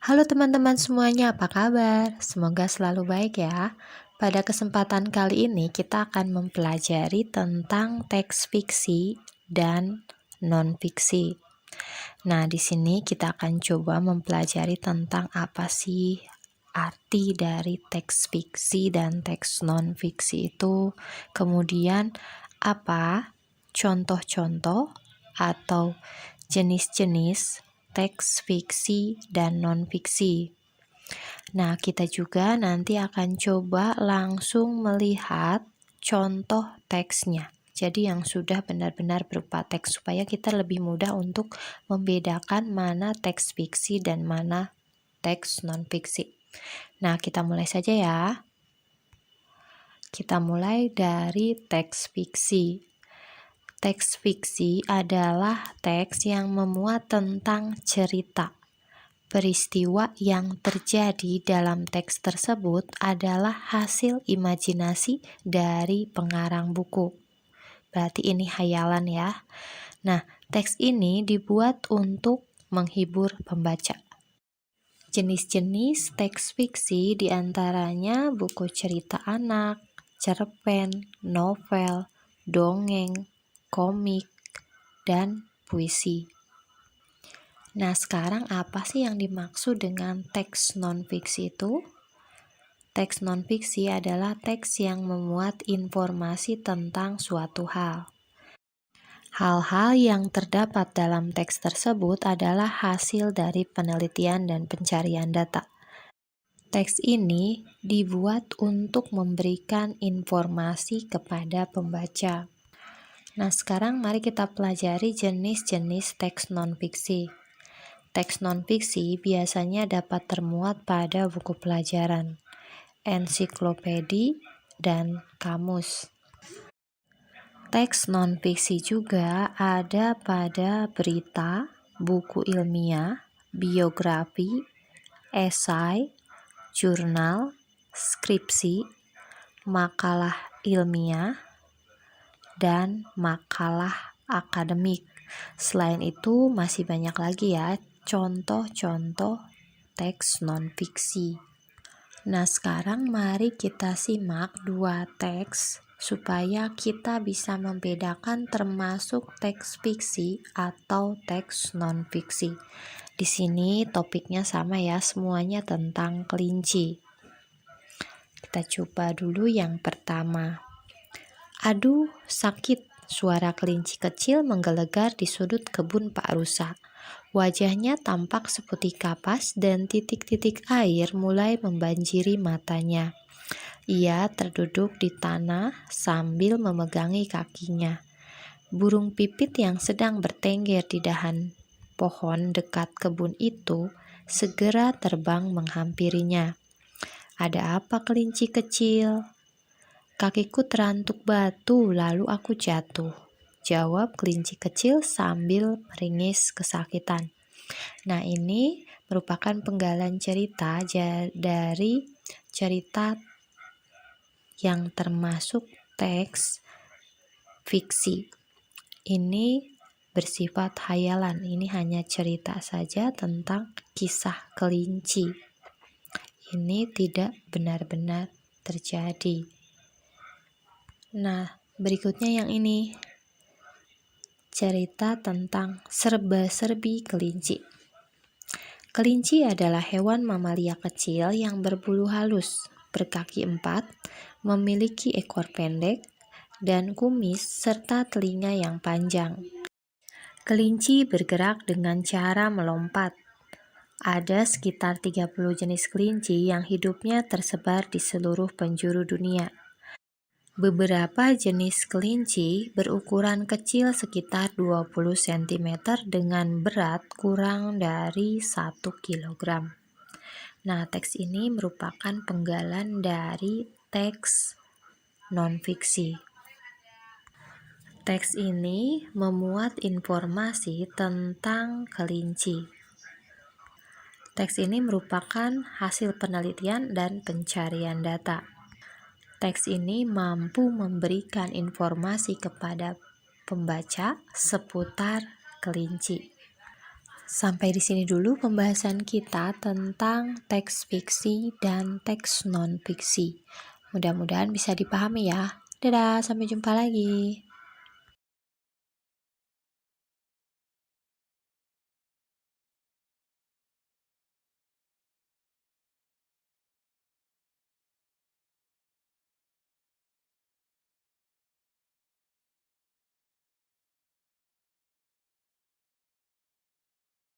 Halo teman-teman semuanya, apa kabar? Semoga selalu baik ya. Pada kesempatan kali ini kita akan mempelajari tentang teks fiksi dan non-fiksi. Nah, di sini kita akan coba mempelajari tentang apa sih arti dari teks fiksi dan teks non-fiksi itu. Kemudian apa contoh-contoh atau jenis-jenis teks fiksi dan non-fiksi. Nah, kita juga nanti akan coba langsung melihat contoh teksnya. Jadi yang sudah benar-benar berupa teks supaya kita lebih mudah untuk membedakan mana teks fiksi dan mana teks non-fiksi. Nah, kita mulai saja ya. Kita mulai dari teks fiksi. Teks fiksi adalah teks yang memuat tentang cerita. Peristiwa yang terjadi dalam teks tersebut adalah hasil imajinasi dari pengarang buku. Berarti ini hayalan ya. Nah, teks ini dibuat untuk menghibur pembaca. Jenis-jenis teks fiksi diantaranya buku cerita anak, cerpen, novel, dongeng, komik, dan puisi. Nah, sekarang apa sih yang dimaksud dengan teks non-fiksi itu? Teks non-fiksi adalah teks yang memuat informasi tentang suatu hal. Hal-hal yang terdapat dalam teks tersebut adalah hasil dari penelitian dan pencarian data. Teks ini dibuat untuk memberikan informasi kepada pembaca. Nah, sekarang mari kita pelajari jenis-jenis teks non-fiksi. Teks non-fiksi biasanya dapat termuat pada buku pelajaran, ensiklopedi, dan kamus. Teks non-fiksi juga ada pada berita, buku ilmiah, biografi, esai, jurnal, skripsi, makalah ilmiah, dan makalah akademik. Selain itu masih banyak lagi ya contoh-contoh teks non-fiksi. Nah, sekarang mari kita simak dua teks supaya kita bisa membedakan termasuk teks fiksi atau teks non-fiksi. Di sini topiknya sama ya, semuanya tentang kelinci. Kita coba dulu yang pertama. Aduh, sakit. Suara kelinci kecil menggelegar di sudut kebun Pak Rusa. Wajahnya tampak seputih kapas dan titik-titik air mulai membanjiri matanya. Ia terduduk di tanah sambil memegangi kakinya. Burung pipit yang sedang bertengger di dahan pohon dekat kebun itu segera terbang menghampirinya. Ada apa, kelinci kecil? Kakiku terantuk batu, lalu aku jatuh, jawab kelinci kecil sambil meringis kesakitan. Nah, ini merupakan penggalan cerita dari cerita yang termasuk teks fiksi. Ini bersifat hayalan, ini hanya cerita saja tentang kisah kelinci. Ini tidak benar-benar terjadi. Nah, berikutnya yang ini, cerita tentang serba-serbi kelinci. Kelinci adalah hewan mamalia kecil yang berbulu halus, berkaki 4, memiliki ekor pendek, dan kumis serta telinga yang panjang. Kelinci bergerak dengan cara melompat. Ada sekitar 30 jenis kelinci yang hidupnya tersebar di seluruh penjuru dunia. Beberapa jenis kelinci berukuran kecil sekitar 20 cm dengan berat kurang dari 1 kg. Nah, teks ini merupakan penggalan dari teks non-fiksi. Teks ini memuat informasi tentang kelinci. Teks ini merupakan hasil penelitian dan pencarian data. Teks ini mampu memberikan informasi kepada pembaca seputar kelinci. Sampai di sini dulu pembahasan kita tentang teks fiksi dan teks non-fiksi. Mudah-mudahan bisa dipahami ya. Dadah, sampai jumpa lagi.